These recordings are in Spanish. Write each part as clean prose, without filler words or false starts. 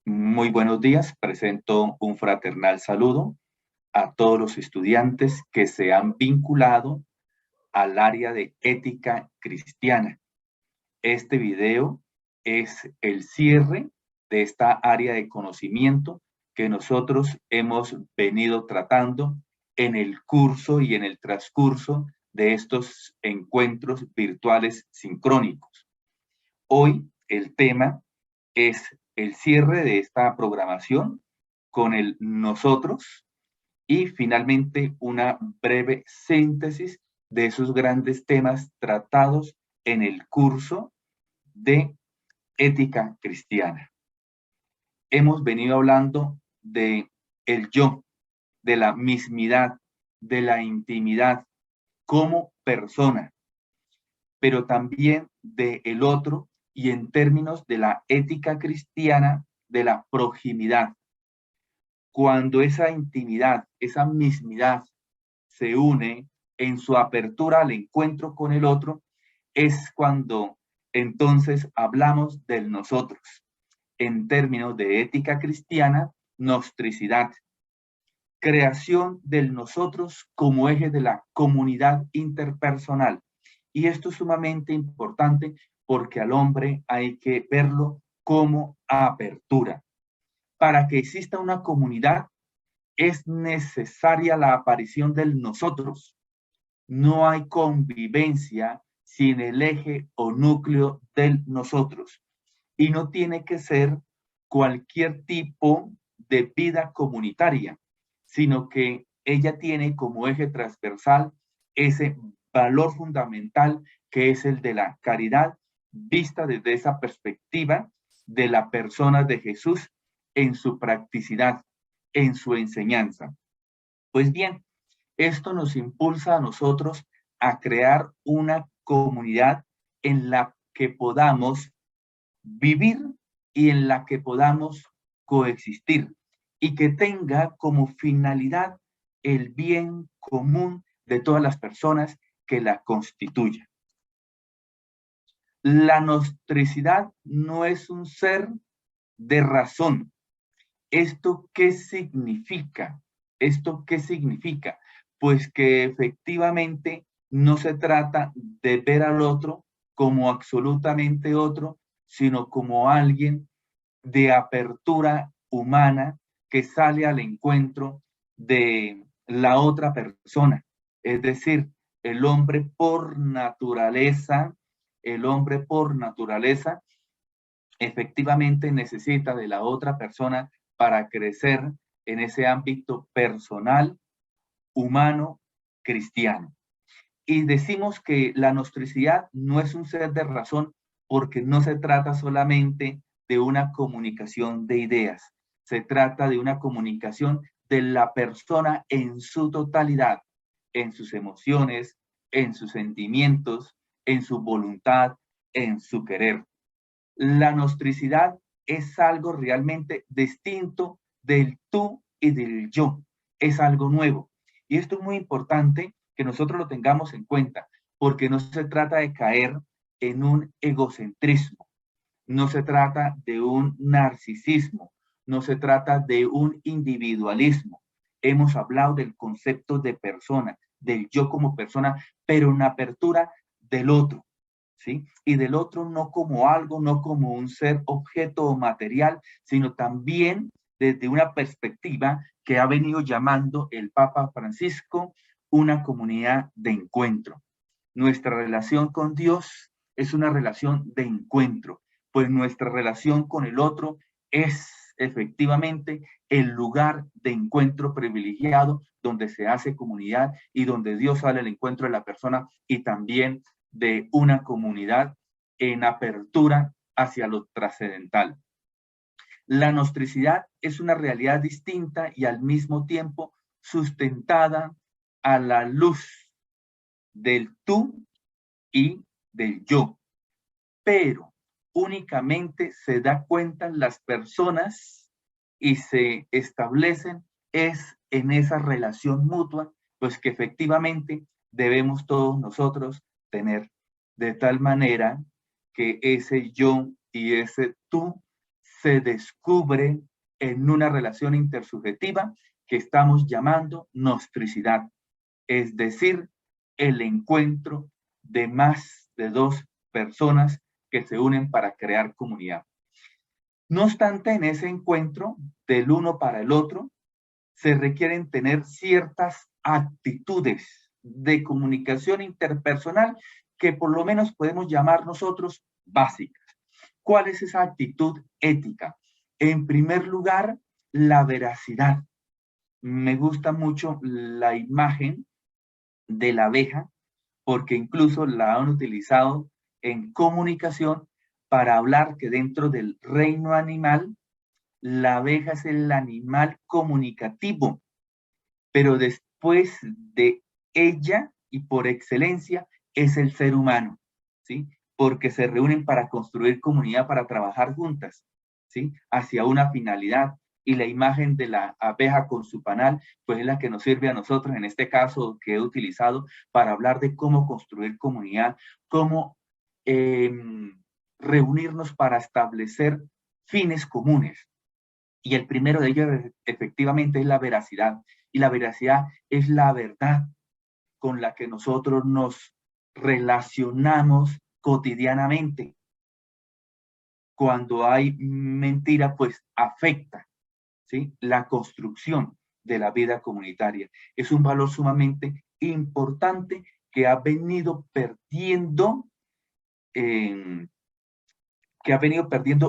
Muy buenos días. Presento un fraternal saludo a todos los estudiantes que se han vinculado al área de ética cristiana. Este video es el cierre de esta área de conocimiento que nosotros hemos venido tratando en el curso y en el transcurso de estos encuentros virtuales sincrónicos. Hoy el tema es el cierre de esta programación con el nosotros y finalmente una breve síntesis de esos grandes temas tratados en el curso de ética cristiana. Hemos venido hablando de el yo, de la mismidad, de la intimidad como persona, pero también de el otro y en términos de la ética cristiana de la proximidad. Cuando esa intimidad, esa mismidad se une en su apertura al encuentro con el otro, es cuando entonces hablamos del nosotros. En términos de ética cristiana, nostricidad, creación del nosotros como eje de la comunidad interpersonal. Y esto es sumamente importante porque al hombre hay que verlo como apertura. Para que exista una comunidad es necesaria la aparición del nosotros. No hay convivencia sin el eje o núcleo del nosotros. Y no tiene que ser cualquier tipo de vida comunitaria, sino que ella tiene como eje transversal ese valor fundamental que es el de la caridad, vista desde esa perspectiva de la persona de Jesús en su practicidad, en su enseñanza. Pues bien, esto nos impulsa a nosotros a crear una comunidad en la que podamos vivir y en la que podamos coexistir y que tenga como finalidad el bien común de todas las personas que la constituyan. La nostricidad no es un ser de razón. ¿Esto qué significa? ¿Esto qué significa? Pues que efectivamente no se trata de ver al otro como absolutamente otro, sino como alguien de apertura humana que sale al encuentro de la otra persona. Es decir, el hombre por naturaleza, el hombre por naturaleza efectivamente necesita de la otra persona para crecer en ese ámbito personal, humano, cristiano. Y decimos que la nostricidad no es un ser de razón porque no se trata solamente de una comunicación de ideas, se trata de una comunicación de la persona en su totalidad, en sus emociones, en sus sentimientos, en su voluntad, en su querer. La nostricidad es algo realmente distinto del tú y del yo, es algo nuevo. Y esto es muy importante que nosotros lo tengamos en cuenta, porque no se trata de caer en un egocentrismo, no se trata de un narcisismo, no se trata de un individualismo. Hemos hablado del concepto de persona, del yo como persona, pero en apertura del otro, ¿sí? Y del otro no como algo, no como un ser objeto o material, sino también desde una perspectiva que ha venido llamando el Papa Francisco una comunidad de encuentro. Nuestra relación con Dios es una relación de encuentro, pues nuestra relación con el otro es efectivamente el lugar de encuentro privilegiado donde se hace comunidad y donde Dios sale al encuentro de la persona y también de una comunidad en apertura hacia lo trascendental. La nostricidad es una realidad distinta y al mismo tiempo sustentada a la luz del tú y del yo, pero únicamente se da cuenta las personas y se establecen es en esa relación mutua, pues que efectivamente debemos todos nosotros tener, de tal manera que ese yo y ese tú se descubre en una relación intersubjetiva que estamos llamando nostricidad, es decir, el encuentro de más de dos personas que se unen para crear comunidad. No obstante, en ese encuentro del uno para el otro, se requieren tener ciertas actitudes de comunicación interpersonal que por lo menos podemos llamar nosotros básicas. ¿Cuál es esa actitud ética? En primer lugar, la veracidad. Me gusta mucho la imagen de la abeja porque incluso la han utilizado en comunicación para hablar que dentro del reino animal, la abeja es el animal comunicativo, pero después de ella y por excelencia es el ser humano, ¿sí? Porque se reúnen para construir comunidad, para trabajar juntas, ¿sí? Hacia una finalidad. Y la imagen de la abeja con su panal, pues es la que nos sirve a nosotros, en este caso que he utilizado, para hablar de cómo construir comunidad, cómo reunirnos para establecer fines comunes. Y el primero de ellos efectivamente es la veracidad. Y la veracidad es la verdad con la que nosotros nos relacionamos cotidianamente. Cuando hay mentira, pues afecta, ¿sí?, la construcción de la vida comunitaria. Es un valor sumamente importante que ha venido perdiendo,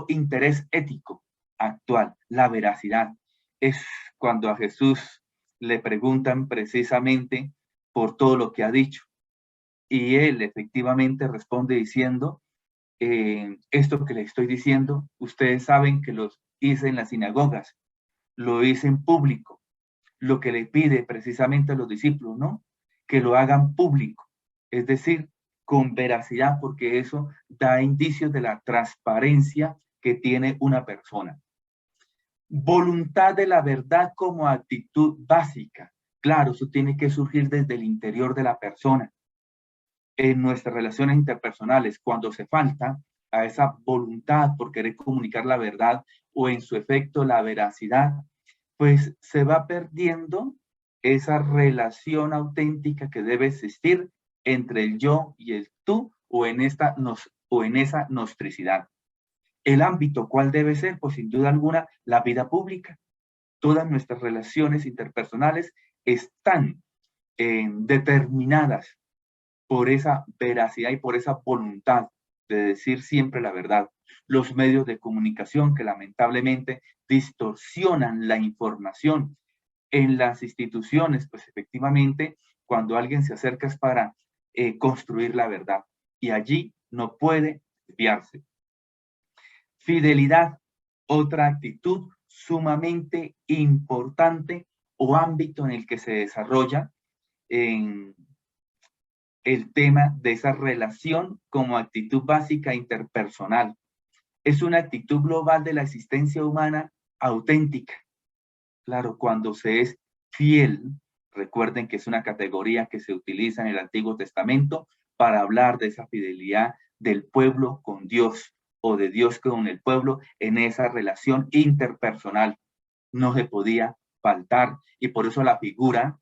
interés ético actual, la veracidad. Es cuando a Jesús le preguntan precisamente por todo lo que ha dicho. Y él efectivamente responde diciendo, esto que le estoy diciendo, ustedes saben que lo hice en las sinagogas, lo hice en público. Lo que le pide precisamente a los discípulos, ¿no? Que lo hagan público, es decir, con veracidad, porque eso da indicios de la transparencia que tiene una persona. Voluntad de la verdad como actitud básica. Claro, eso tiene que surgir desde el interior de la persona. En nuestras relaciones interpersonales, cuando se falta a esa voluntad por querer comunicar la verdad o en su efecto la veracidad, pues se va perdiendo esa relación auténtica que debe existir entre el yo y el tú o en esa nostricidad. El ámbito, ¿cuál debe ser? Pues sin duda alguna, la vida pública. Todas nuestras relaciones interpersonales están determinadas por esa veracidad y por esa voluntad de decir siempre la verdad. Los medios de comunicación que lamentablemente distorsionan la información en las instituciones, pues efectivamente, cuando alguien se acerca es para construir la verdad y allí no puede desviarse. Fidelidad, otra actitud sumamente importante o ámbito en el que se desarrolla en el tema de esa relación como actitud básica interpersonal. Es una actitud global de la existencia humana auténtica. Claro, cuando se es fiel, recuerden que es una categoría que se utiliza en el Antiguo Testamento para hablar de esa fidelidad del pueblo con Dios o de Dios con el pueblo en esa relación interpersonal. No se podía faltar y por eso la figura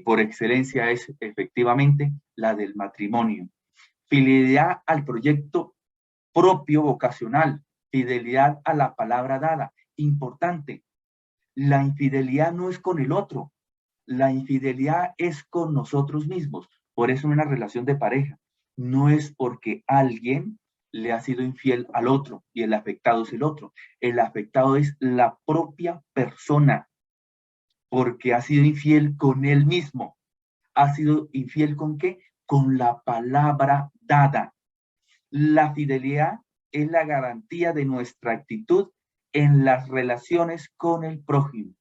por excelencia es efectivamente la del matrimonio. Fidelidad al proyecto propio vocacional, fidelidad a la palabra dada. Importante, la infidelidad no es con el otro, la infidelidad es con nosotros mismos. Por eso en una relación de pareja no es porque alguien le ha sido infiel al otro y el afectado es el otro. El afectado es la propia persona porque ha sido infiel con él mismo. ¿Ha sido infiel con qué? Con la palabra dada. La fidelidad es la garantía de nuestra actitud en las relaciones con el prójimo.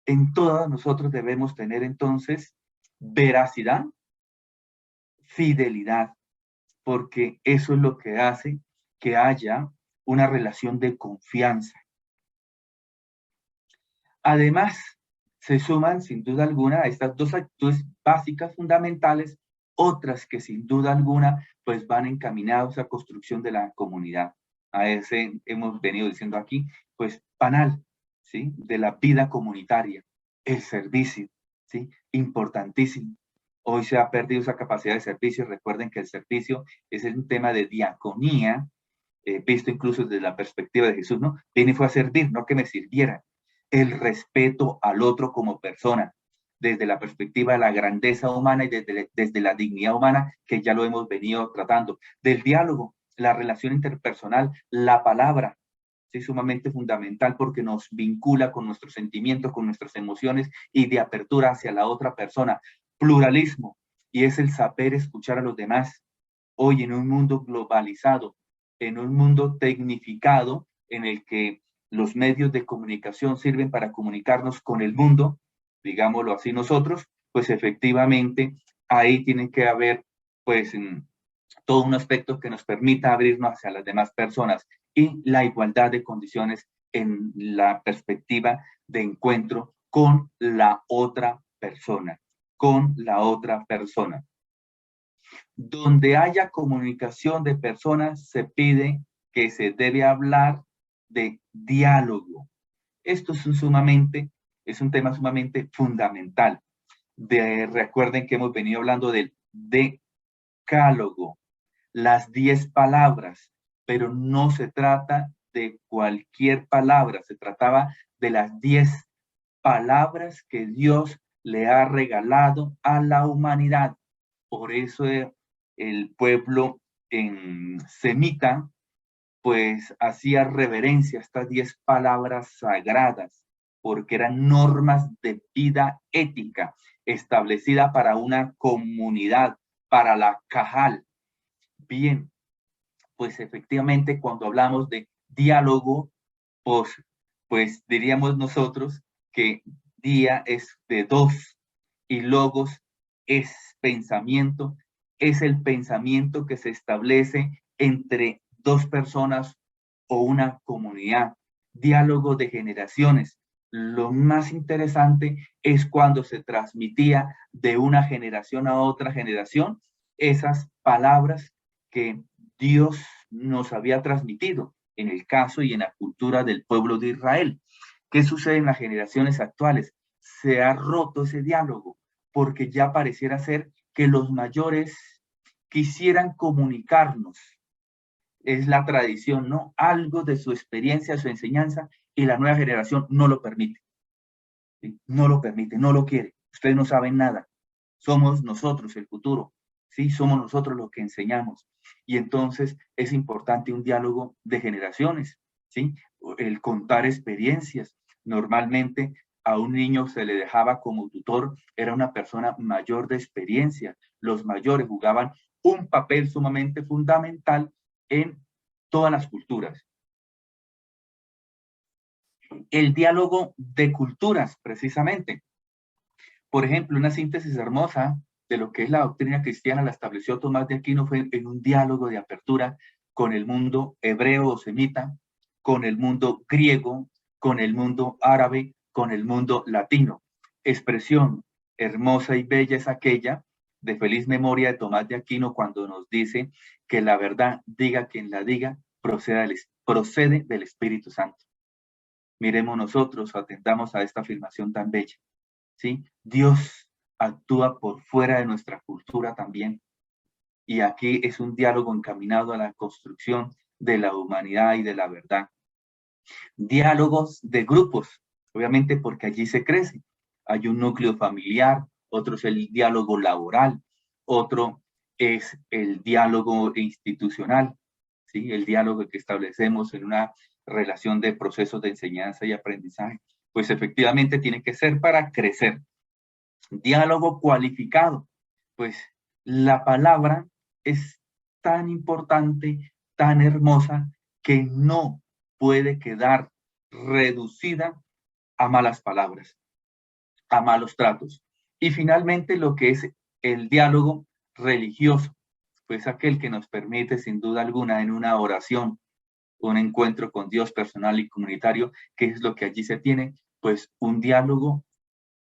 En todas nosotros debemos tener entonces veracidad, fidelidad, porque eso es lo que hace que haya una relación de confianza. Además, se suman sin duda alguna a estas dos actitudes básicas fundamentales, otras que sin duda alguna pues van encaminados a construcción de la comunidad. a ese, hemos venido diciendo aquí, pues banal, ¿sí? De la vida comunitaria, el servicio, ¿sí? Importantísimo. Hoy se ha perdido esa capacidad de servicio. Recuerden que el servicio es un tema de diaconía, visto incluso desde la perspectiva de Jesús, ¿no? Vine fue a servir, no que me sirvieran. El respeto al otro como persona, desde la perspectiva de la grandeza humana y desde la dignidad humana, que ya lo hemos venido tratando. Del diálogo, la relación interpersonal, la palabra, es sumamente fundamental porque nos vincula con nuestros sentimientos, con nuestras emociones y de apertura hacia la otra persona. Pluralismo, y es el saber escuchar a los demás. Hoy en un mundo globalizado, en un mundo tecnificado, en el que los medios de comunicación sirven para comunicarnos con el mundo, digámoslo así nosotros, pues efectivamente ahí tiene que haber pues todo un aspecto que nos permita abrirnos hacia las demás personas y la igualdad de condiciones en la perspectiva de encuentro con la otra persona, con la otra persona. Donde haya comunicación de personas, se pide que se debe hablar de diálogo. Esto es un tema sumamente fundamental. Recuerden que hemos venido hablando del decálogo, las 10 palabras, pero no se trata de cualquier palabra, se trataba de las 10 palabras que Dios le ha regalado a la humanidad. Por eso el pueblo en semita pues hacía reverencia a estas 10 palabras sagradas, porque eran normas de vida ética establecida para una comunidad, para la Cajal. Bien, pues efectivamente cuando hablamos de diálogo, pues, pues diríamos nosotros que día es de dos y logos es pensamiento, es el pensamiento que se establece entre dos personas o una comunidad. Diálogo de generaciones. Lo más interesante es cuando se transmitía de una generación a otra generación esas palabras que Dios nos había transmitido en el caso y en la cultura del pueblo de Israel. ¿Qué sucede en las generaciones actuales? Se ha roto ese diálogo porque ya pareciera ser que los mayores quisieran comunicarnos. Es la tradición, ¿no? Algo de su experiencia, su enseñanza, y la nueva generación no lo permite. ¿Sí? No lo permite, no lo quiere. Ustedes no saben nada. Somos nosotros el futuro. ¿Sí? Somos nosotros los que enseñamos. Y entonces es importante un diálogo de generaciones, ¿sí? El contar experiencias. Normalmente a un niño se le dejaba como tutor, era una persona mayor de experiencia. Los mayores jugaban un papel sumamente fundamental en todas las culturas. El diálogo de culturas, precisamente. Por ejemplo, una síntesis hermosa de lo que es la doctrina cristiana la estableció Tomás de Aquino fue en un diálogo de apertura con el mundo hebreo o semita, con el mundo griego, con el mundo árabe, con el mundo latino. Expresión hermosa y bella es aquella de feliz memoria de Tomás de Aquino cuando nos dice que la verdad, diga quien la diga, procede del Espíritu Santo. Miremos nosotros, atendamos a esta afirmación tan bella. ¿Sí? Dios actúa por fuera de nuestra cultura también. Y aquí es un diálogo encaminado a la construcción de la humanidad y de la verdad. Diálogos de grupos, obviamente porque allí se crece. Hay un núcleo familiar, otro es el diálogo laboral, otro es el diálogo institucional, ¿sí? El diálogo que establecemos en una relación de procesos de enseñanza y aprendizaje. Pues efectivamente tiene que ser para crecer. Diálogo cualificado. Pues la palabra es tan importante, tan hermosa, que no puede quedar reducida a malas palabras, a malos tratos. Y finalmente lo que es el diálogo religioso, pues aquel que nos permite sin duda alguna en una oración, un encuentro con Dios personal y comunitario, que es lo que allí se tiene, pues un diálogo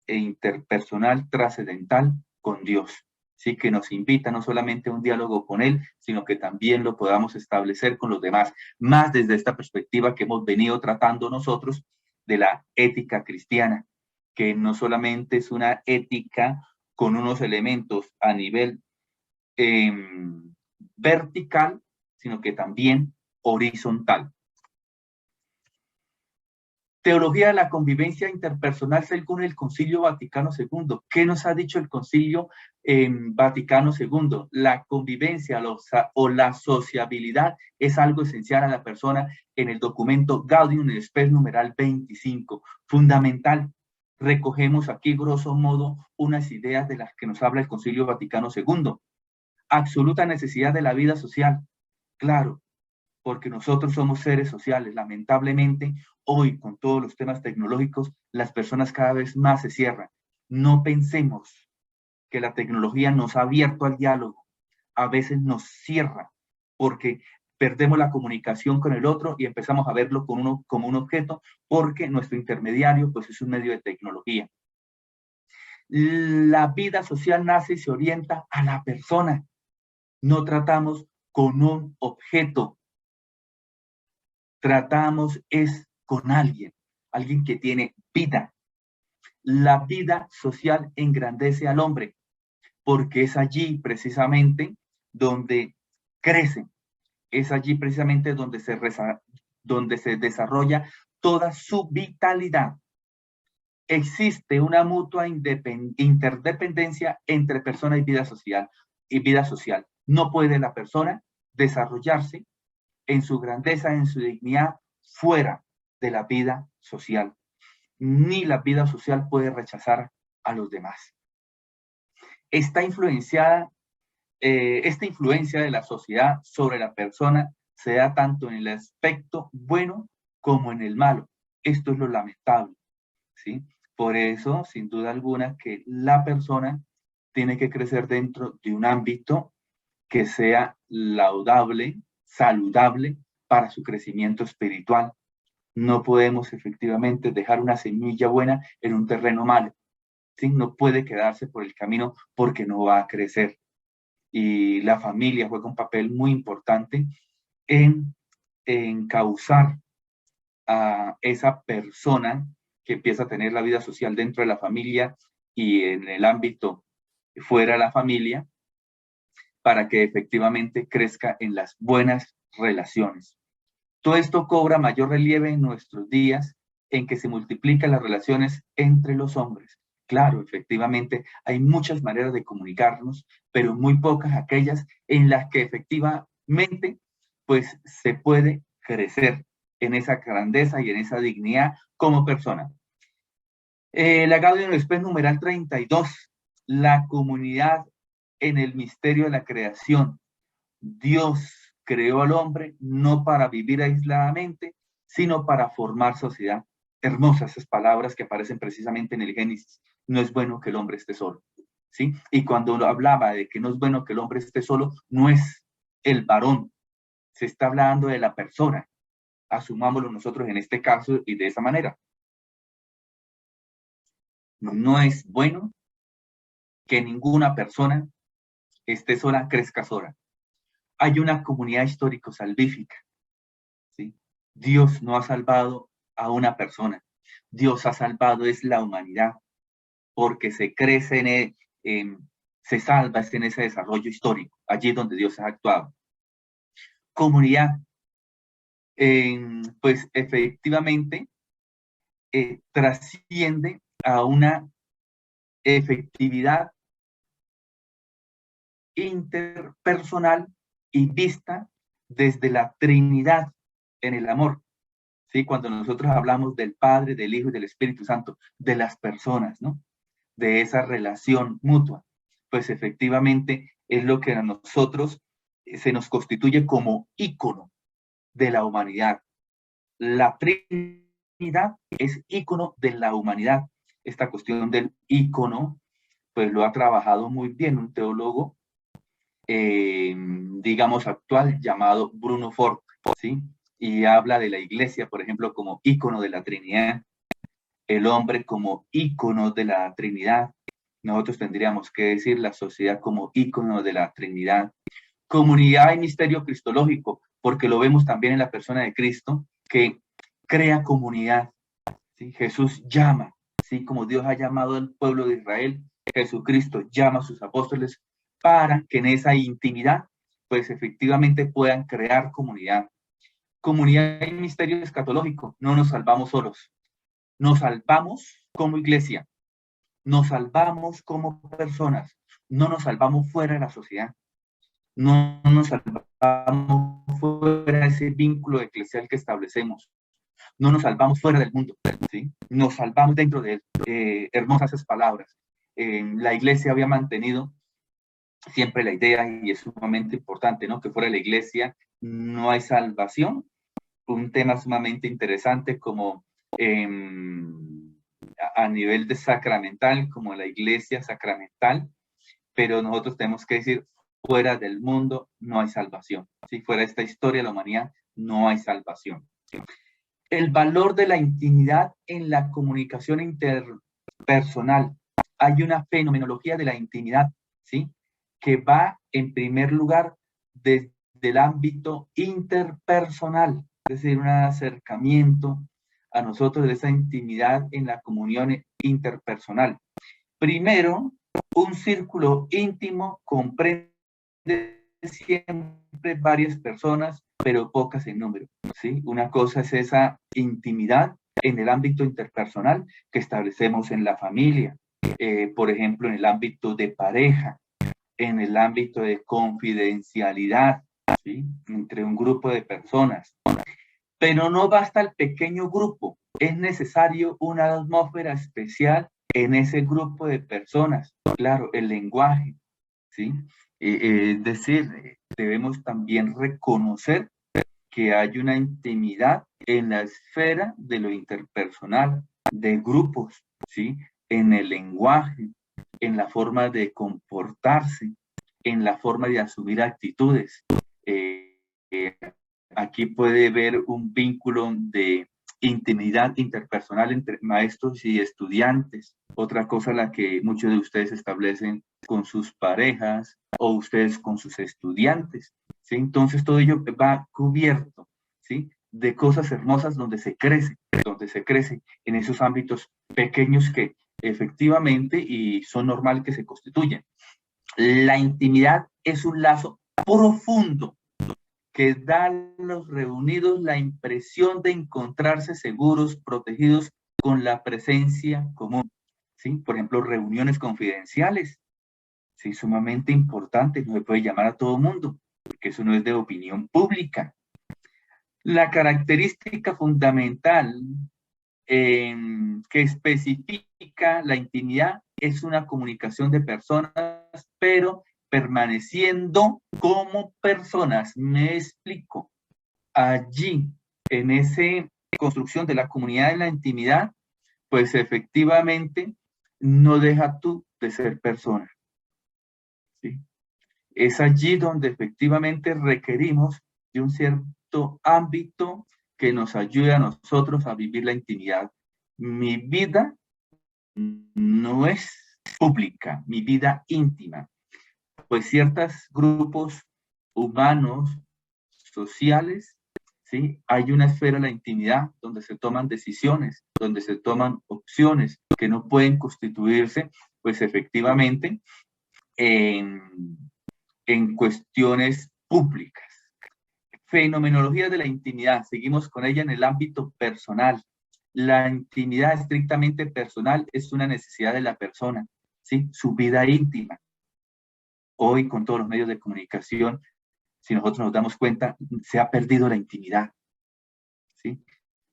e interpersonal trascendental con Dios. sí, que nos invita no solamente a un diálogo con Él, sino que también lo podamos establecer con los demás, más desde esta perspectiva que hemos venido tratando nosotros de la ética cristiana, que no solamente es una ética con unos elementos a nivel eh, vertical, sino que también horizontal. Teología de la convivencia interpersonal según el Concilio Vaticano II. ¿Qué nos ha dicho el Concilio Vaticano II? La convivencia o la sociabilidad es algo esencial a la persona en el documento Gaudium et Spes numeral 25. Fundamental. Recogemos aquí, grosso modo, unas ideas de las que nos habla el Concilio Vaticano II. Absoluta necesidad de la vida social. Claro, porque nosotros somos seres sociales. Lamentablemente, hoy con todos los temas tecnológicos, las personas cada vez más se cierran. No pensemos que la tecnología nos ha abierto al diálogo. A veces nos cierra porque perdemos la comunicación con el otro y empezamos a verlo como un objeto porque nuestro intermediario pues, es un medio de tecnología. La vida social nace y se orienta a la persona. No tratamos con un objeto, tratamos es con alguien que tiene vida. La vida social engrandece al hombre, porque es allí precisamente donde crece, es allí precisamente donde se desarrolla toda su vitalidad. Existe una mutua interdependencia entre persona y vida social. No puede la persona desarrollarse en su grandeza, en su dignidad, fuera de la vida social. Ni la vida social puede rechazar a los demás. Esta influencia de la sociedad sobre la persona se da tanto en el aspecto bueno como en el malo. Esto es lo lamentable, ¿sí? Por eso, sin duda alguna, que la persona tiene que crecer dentro de un ámbito que sea laudable, saludable para su crecimiento espiritual. No podemos efectivamente dejar una semilla buena en un terreno malo, ¿sí? No puede quedarse por el camino porque no va a crecer. Y la familia juega un papel muy importante en causar a esa persona que empieza a tener la vida social dentro de la familia y en el ámbito fuera de la familia, para que efectivamente crezca en las buenas relaciones. Todo esto cobra mayor relieve en nuestros días en que se multiplican las relaciones entre los hombres. Claro, efectivamente, hay muchas maneras de comunicarnos, pero muy pocas aquellas en las que efectivamente pues, se puede crecer en esa grandeza y en esa dignidad como persona. La Gaudium et Spes numeral 32, la comunidad en el misterio de la creación. Dios creó al hombre no para vivir aisladamente, sino para formar sociedad. Hermosas esas palabras que aparecen precisamente en el Génesis. No es bueno que el hombre esté solo, ¿sí? Y cuando hablaba de que no es bueno que el hombre esté solo, no es el varón, se está hablando de la persona. Asumámoslo nosotros en este caso y de esa manera. No es bueno que ninguna persona esté sola, crezca sola. Hay una comunidad histórico-salvífica, ¿sí? Dios no ha salvado a una persona, Dios ha salvado es la humanidad, porque se crece se salva en ese desarrollo histórico, allí donde Dios ha actuado. Comunidad, pues efectivamente trasciende a una efectividad interpersonal y vista desde la Trinidad en el amor. ¿Sí? Cuando nosotros hablamos del Padre, del Hijo y del Espíritu Santo, de las personas, ¿no? De esa relación mutua, pues efectivamente es lo que a nosotros se nos constituye como ícono de la humanidad. La Trinidad es ícono de la humanidad. Esta cuestión del ícono, pues lo ha trabajado muy bien un teólogo, digamos, actual, llamado Bruno Fort, ¿sí? Y habla de la iglesia, por ejemplo, como ícono de la Trinidad, el hombre como ícono de la Trinidad, nosotros tendríamos que decir la sociedad como ícono de la Trinidad. Comunidad y misterio cristológico, porque lo vemos también en la persona de Cristo, que crea comunidad. ¿Sí? Jesús llama, ¿sí? Como Dios ha llamado al pueblo de Israel, Jesucristo llama a sus apóstoles para que en esa intimidad, pues efectivamente puedan crear comunidad. Comunidad y misterio escatológico, no nos salvamos solos, nos salvamos como iglesia, nos salvamos como personas, no nos salvamos fuera de la sociedad, no nos salvamos fuera de ese vínculo eclesial que establecemos, no nos salvamos fuera del mundo, ¿sí? Nos salvamos dentro de él. Hermosas esas palabras. La iglesia había mantenido siempre la idea, y es sumamente importante, ¿no? Que fuera de la iglesia no hay salvación. Un tema sumamente interesante como a nivel de sacramental, como la iglesia sacramental, pero nosotros tenemos que decir, fuera del mundo no hay salvación. Si fuera esta historia de la humanidad, no hay salvación. El valor de la intimidad en la comunicación interpersonal. Hay una fenomenología de la intimidad, ¿sí? Que va en primer lugar desde el ámbito interpersonal, es decir, un acercamiento a nosotros de esa intimidad en la comunión interpersonal. Primero, un círculo íntimo comprende siempre varias personas, pero pocas en número, ¿sí? Una cosa es esa intimidad en el ámbito interpersonal que establecemos en la familia, por ejemplo, en el ámbito de pareja, en el ámbito de confidencialidad, ¿sí? Entre un grupo de personas. Pero no basta el pequeño grupo, es necesario una atmósfera especial en ese grupo de personas. Claro, el lenguaje, ¿sí? Es decir, debemos también reconocer que hay una intimidad en la esfera de lo interpersonal, de grupos, ¿sí? En el lenguaje, en la forma de comportarse, en la forma de asumir actitudes. Aquí puede haber un vínculo de intimidad interpersonal entre maestros y estudiantes. Otra cosa la que muchos de ustedes establecen con sus parejas o ustedes con sus estudiantes, ¿sí? Entonces todo ello va cubierto, ¿sí? De cosas hermosas donde se crece en esos ámbitos pequeños que efectivamente y son normal que se constituyen. La intimidad es un lazo profundo que da a los reunidos la impresión de encontrarse seguros, protegidos con la presencia común. ¿Sí? Por ejemplo, reuniones confidenciales, ¿sí? Sumamente importante, no se puede llamar a todo mundo, porque eso no es de opinión pública. La característica fundamental que especifica la intimidad es una comunicación de personas, pero permaneciendo como personas. Me explico. Allí, en esa construcción de la comunidad en la intimidad, pues efectivamente no deja tú de ser persona, ¿sí? Es allí donde efectivamente requerimos de un cierto ámbito que nos ayude a nosotros a vivir la intimidad. Mi vida no es pública, mi vida íntima, pues ciertos grupos humanos, sociales, ¿sí? Hay una esfera de la intimidad donde se toman decisiones, donde se toman opciones que no pueden constituirse, pues efectivamente, en cuestiones públicas. Fenomenología de la intimidad, seguimos con ella en el ámbito personal. La intimidad estrictamente personal es una necesidad de la persona, ¿sí? Su vida íntima. Hoy, con todos los medios de comunicación, si nosotros nos damos cuenta, se ha perdido la intimidad, ¿sí?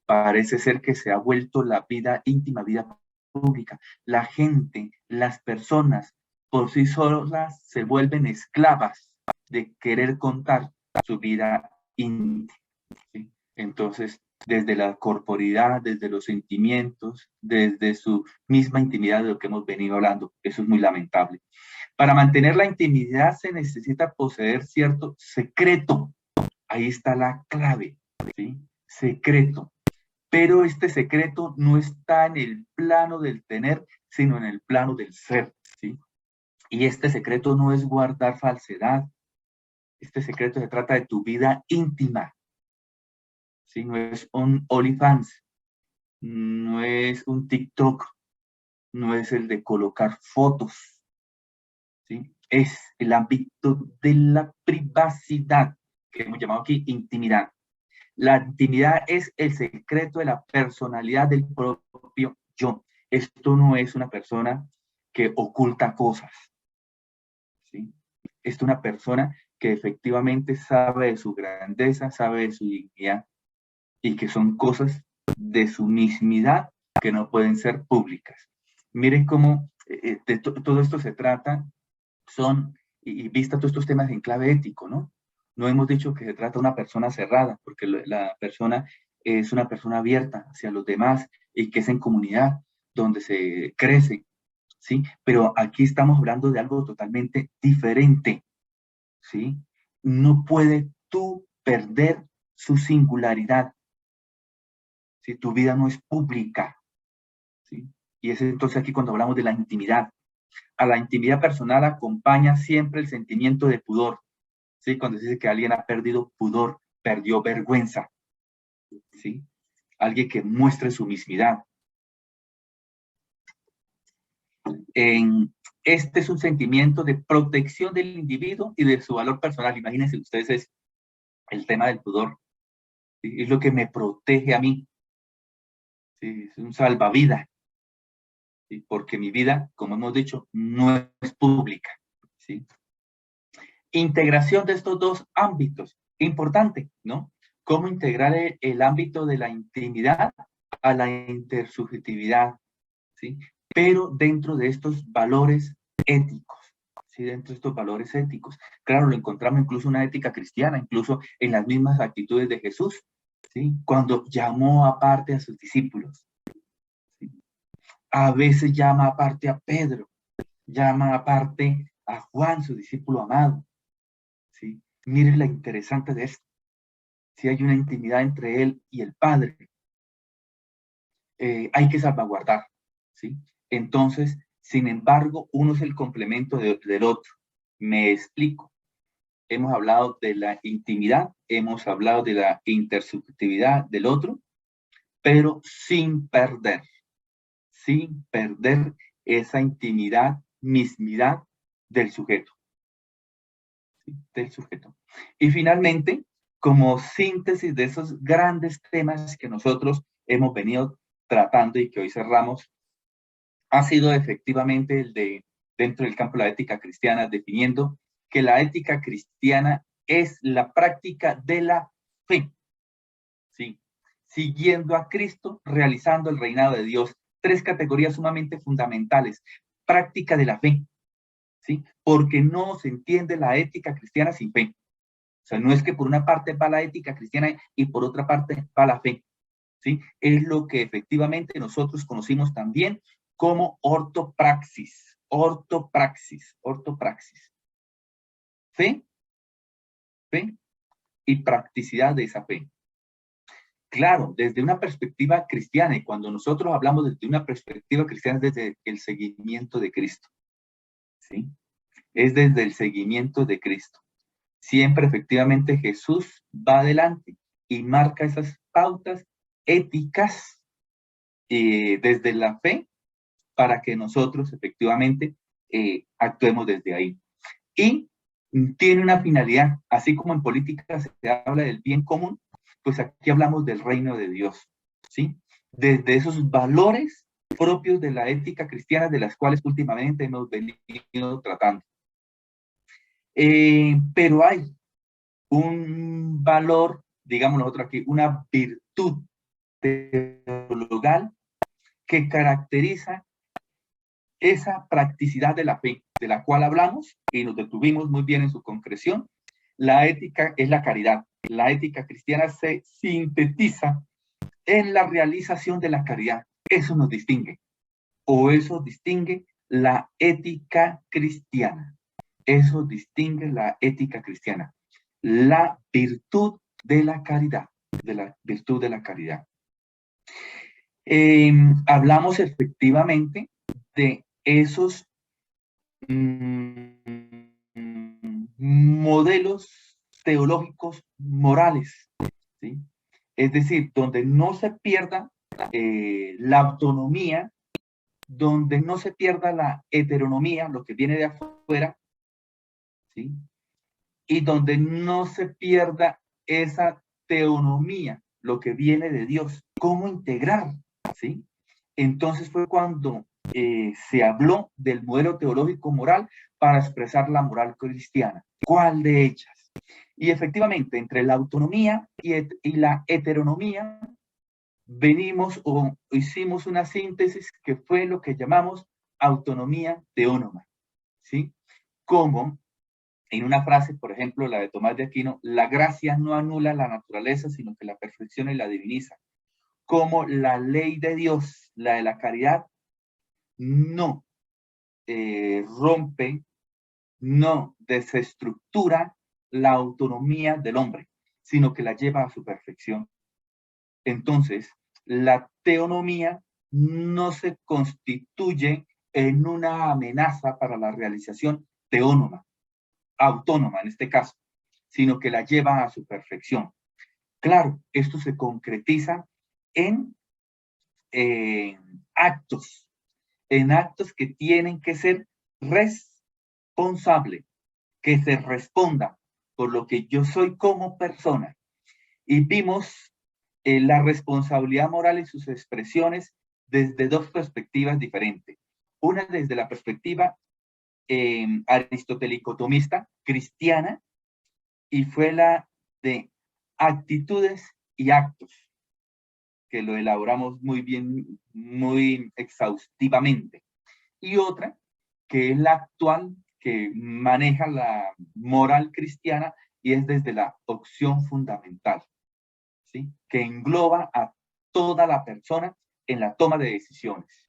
Parece ser que se ha vuelto la vida íntima, vida pública. La gente, las personas, por sí solas se vuelven esclavas de querer contar su vida íntima, ¿sí? Entonces, desde la corporidad, desde los sentimientos, desde su misma intimidad de lo que hemos venido hablando, eso es muy lamentable. Para mantener la intimidad se necesita poseer cierto secreto. Ahí está la clave, ¿sí? Secreto. Pero este secreto no está en el plano del tener, sino en el plano del ser, Y este secreto no es guardar falsedad. Este secreto se trata de tu vida íntima. ¿Sí? No es un OnlyFans, no es un TikTok, no es el de colocar fotos. ¿Sí? Es el ámbito de la privacidad, que hemos llamado aquí intimidad. La intimidad es el secreto de la personalidad del propio yo. Esto no es una persona que oculta cosas. ¿Sí? Esto es una persona que efectivamente sabe de su grandeza, sabe de su dignidad y que son cosas de su mismidad que no pueden ser públicas. Miren cómo todo esto se trata, y vista todos estos temas en clave ético, ¿no? No hemos dicho que se trata de una persona cerrada, porque la persona es una persona abierta hacia los demás y que es en comunidad donde se crece, ¿sí? Pero aquí estamos hablando de algo totalmente diferente, ¿sí? No puedes tú perder su singularidad si tu vida no es pública, ¿sí? Y es entonces aquí cuando hablamos de la intimidad. A la intimidad personal acompaña siempre el sentimiento de pudor, ¿sí? Cuando se dice que alguien ha perdido pudor, perdió vergüenza, ¿sí? Alguien que muestre su mismidad. Este es un sentimiento de protección del individuo y de su valor personal. Imagínense ustedes es el tema del pudor, ¿sí? Es lo que me protege a mí, ¿sí? Es un salvavidas, ¿sí? Porque mi vida, como hemos dicho, no es pública, ¿sí? Integración de estos dos ámbitos, importante, ¿no? Cómo integrar el ámbito de la intimidad a la intersubjetividad, ¿sí? Pero dentro de estos valores éticos, ¿sí? Dentro de estos valores éticos. Claro, lo encontramos incluso en una ética cristiana, incluso en las mismas actitudes de Jesús, ¿sí? Cuando llamó aparte a sus discípulos, ¿sí? A veces llama aparte a Pedro, llama aparte a Juan, su discípulo amado, ¿sí? Miren la interesante de esto. Si hay una intimidad entre él y el Padre, hay que salvaguardar, ¿sí? Entonces, sin embargo, uno es el complemento del otro. Me explico. Hemos hablado de la intimidad, hemos hablado de la intersubjetividad del otro, pero sin perder esa intimidad, mismidad del sujeto, ¿sí? Del sujeto. Y finalmente, como síntesis de esos grandes temas que nosotros hemos venido tratando y que hoy cerramos, ha sido efectivamente el de, dentro del campo de la ética cristiana, definiendo que la ética cristiana es la práctica de la fe, ¿sí? Siguiendo a Cristo, realizando el reinado de Dios. Tres categorías sumamente fundamentales. Práctica de la fe, ¿sí? Porque no se entiende la ética cristiana sin fe. O sea, no es que por una parte va la ética cristiana y por otra parte va la fe, ¿sí? Es lo que efectivamente nosotros conocimos también como ortopraxis, ortopraxis, ortopraxis. Fe, fe y practicidad de esa fe. Claro, desde una perspectiva cristiana, y cuando nosotros hablamos desde una perspectiva cristiana, es desde el seguimiento de Cristo, ¿sí? Es desde el seguimiento de Cristo. Siempre efectivamente Jesús va adelante y marca esas pautas éticas desde la fe para que nosotros efectivamente actuemos desde ahí. Y tiene una finalidad, así como en política se habla del bien común, pues aquí hablamos del reino de Dios, ¿sí? Desde esos valores propios de la ética cristiana de las cuales últimamente hemos venido tratando. Pero hay un valor, digamos nosotros aquí, una virtud teologal que caracteriza esa practicidad de la fe, de la cual hablamos y nos detuvimos muy bien en su concreción. La ética es la caridad. La ética cristiana se sintetiza en la realización de la caridad. Eso nos distingue, o eso distingue la ética cristiana. Eso distingue la ética cristiana. La virtud de la caridad, de la virtud de la caridad. Hablamos efectivamente de esos modelos teológicos morales, ¿sí? Es decir, donde no se pierda la autonomía, donde no se pierda la heteronomía, lo que viene de afuera, ¿sí? Y donde no se pierda esa teonomía, lo que viene de Dios, cómo integrar, ¿sí? Entonces fue cuando se habló del modelo teológico moral para expresar la moral cristiana. ¿Cuál de ellas? Y efectivamente, entre la autonomía y la heteronomía, venimos o hicimos una síntesis que fue lo que llamamos autonomía teónoma, ¿sí? Como en una frase, por ejemplo, la de Tomás de Aquino, la gracia no anula la naturaleza, sino que la perfecciona y la diviniza. Como la ley de Dios, la de la caridad, no rompe, no desestructura la autonomía del hombre, sino que la lleva a su perfección. Entonces, la teonomía no se constituye en una amenaza para la realización teónoma, autónoma en este caso, sino que la lleva a su perfección. Claro, esto se concretiza en actos, en actos que tienen que ser responsables, que se responda por lo que yo soy como persona. Y vimos la responsabilidad moral y sus expresiones desde dos perspectivas diferentes. Una desde la perspectiva aristotélico-tomista, cristiana, y fue la de actitudes y actos, que lo elaboramos muy bien, muy exhaustivamente. Y otra, que es la actual, que maneja la moral cristiana y es desde la opción fundamental, ¿sí? Que engloba a toda la persona en la toma de decisiones.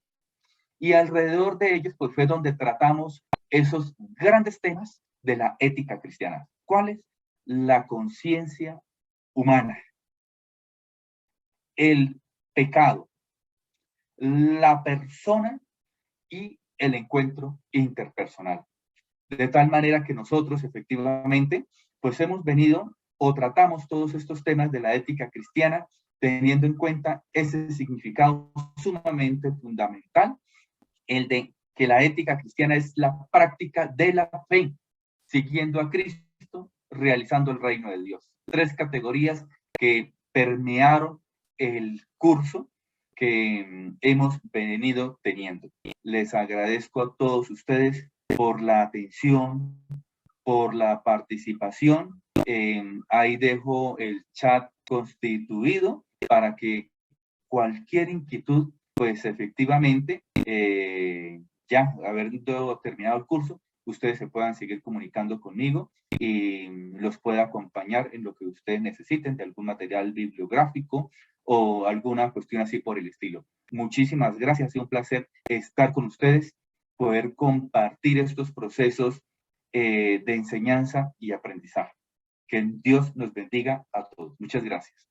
Y alrededor de ellos, pues fue donde tratamos esos grandes temas de la ética cristiana. ¿Cuáles? La conciencia humana, el pecado, la persona y el encuentro interpersonal. De tal manera que nosotros efectivamente, pues hemos venido o tratamos todos estos temas de la ética cristiana teniendo en cuenta ese significado sumamente fundamental, el de que la ética cristiana es la práctica de la fe, siguiendo a Cristo, realizando el reino de Dios. Tres categorías que permearon el curso que hemos venido teniendo. Les agradezco a todos ustedes por la atención, por la participación. Ahí dejo el chat constituido para que cualquier inquietud, pues efectivamente, ya habiendo terminado el curso, ustedes se puedan seguir comunicando conmigo y los pueda acompañar en lo que ustedes necesiten de algún material bibliográfico o alguna cuestión así por el estilo. Muchísimas gracias, ha sido un placer estar con ustedes, poder compartir estos procesos de enseñanza y aprendizaje. Que Dios nos bendiga a todos. Muchas gracias.